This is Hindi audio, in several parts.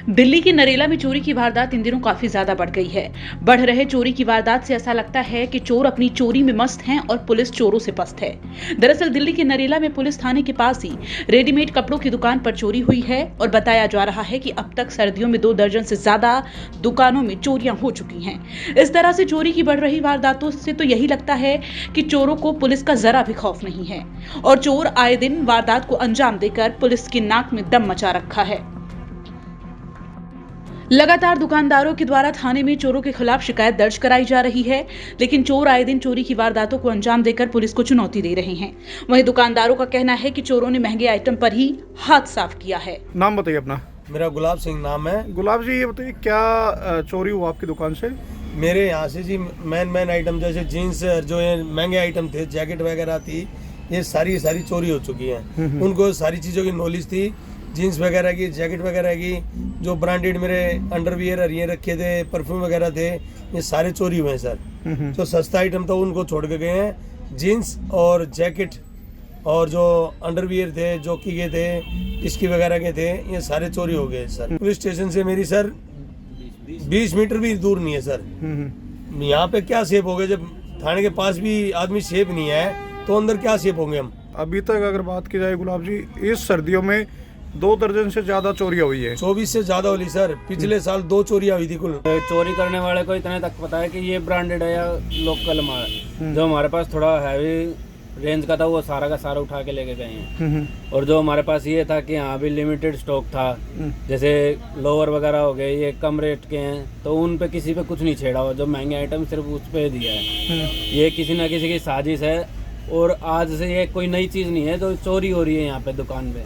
दिल्ली के नरेला में चोरी की वारदात इन दिनों काफी ज्यादा बढ़ गई है। बढ़ रहे चोरी की वारदात से ऐसा लगता है कि चोर अपनी चोरी में मस्त हैं और पुलिस चोरों से पस्त है। दरअसल दिल्ली के नरेला में पुलिस थाने के पास ही रेडीमेड कपड़ों की दुकान पर चोरी हुई है और बताया जा रहा है कि अब तक सर्दियों में 2 दर्जन से ज्यादा दुकानों में चोरियां हो चुकी हैं। इस तरह से चोरी की बढ़ रही वारदातों से तो यही लगता है कि चोरों को पुलिस का जरा भी खौफ नहीं है और चोर आए दिन वारदात को अंजाम देकर पुलिस की नाक में दम मचा रखा है। लगातार दुकानदारों के द्वारा थाने में चोरों के खिलाफ शिकायत दर्ज कराई जा रही है, लेकिन चोर आए दिन चोरी की वारदातों को अंजाम देकर पुलिस को चुनौती दे रहे हैं। वहीं दुकानदारों का कहना है कि चोरों ने महंगे आइटम पर ही हाथ साफ किया है। नाम बताइए अपना। मेरा गुलाब सिंह नाम है। गुलाब जी, ये बताइए क्या चोरी हुआ आपकी दुकान से? मेरे यहाँ से जी मेन आइटम जैसे जीन्स, जो ये महंगे आइटम थे, जैकेट वगैरह थी, ये सारी चोरी हो चुकी हैं। उनको सारी चीज़ों की नॉलेज थी, जीन्स वगैरह की, जैकेट वगैरह की, जो ब्रांडेड मेरे अंडरवियर ये रखे थे, परफ्यूम वगैरह थे, ये सारे चोरी हुए हैं सर। जो सस्ता आइटम था उनको छोड़ के गए हैं। जीन्स और जैकेट और जो अंडरवियर थे, जॉकी के थे, इसकी वगैरह के थे, ये सारे चोरी हो गए सर। पुलिस स्टेशन से मेरी सर 20 मीटर भी दूर नहीं है सर। यहाँ पे क्या सेफ हो गए? जब थाने के पास भी आदमी सेफ नहीं है तो अंदर क्या सेफ होंगे हम? अभी तक अगर बात की जाए गुलाब जी, इस सर्दियों में 2 दर्जन से ज्यादा चोरियां हुई है। 24 से ज्यादा हुई सर। पिछले साल 2 चोरियां हुई थी कुल। चोरी करने वाले को इतने तक पता है कि ये ब्रांडेड है या लोकल माल। जो हमारे पास थोड़ा हैवी रेंज का था वो सारा का सारा उठा के लेके गए हैं। और जो हमारे पास ये था कि यहाँ भी लिमिटेड स्टॉक था, जैसे लोअर वगैरह हो गए, ये कम रेट के हैं तो उन पे किसी पे कुछ नहीं छेड़ा हुआ। जो महंगे आइटम सिर्फ उस पे दिया है। ये किसी ना किसी की साजिश है और आज से ये कोई नई चीज नहीं है जो चोरी हो रही है यहाँ पे दुकान पे।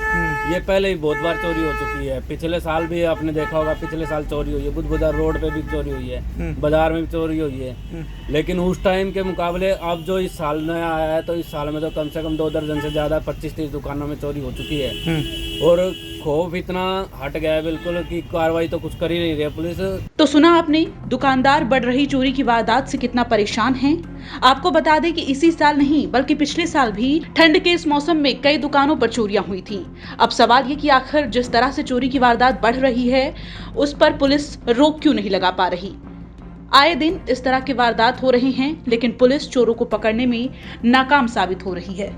ये पहले ही बहुत बार चोरी हो चुकी है। पिछले साल भी आपने देखा होगा, पिछले साल चोरी हुई है। बुद्ध बाजार रोड पे भी चोरी हुई है, बाजार में भी चोरी हुई है। लेकिन उस टाइम के मुकाबले अब जो इस साल नया आया है तो इस साल में तो कम से कम 2 दर्जन से ज्यादा 25-30 दुकानों में चोरी हो चुकी है। और खौफ इतना हट गया है बिल्कुल कि कार्रवाई तो कुछ कर ही नहीं रही है पुलिस। तो सुना आपने, दुकानदार बढ़ रही चोरी की वारदात से कितना परेशान हैं। आपको बता दें कि इसी साल नहीं बल्कि पिछले साल भी ठंड के इस मौसम में कई दुकानों पर चोरियां हुई थी। अब सवाल ये कि आखिर जिस तरह से चोरी की वारदात बढ़ रही है उस पर पुलिस रोक क्यों नहीं लगा पा रही। आए दिन इस तरह के वारदात हो रहे हैं लेकिन पुलिस चोरों को पकड़ने में नाकाम साबित हो रही है।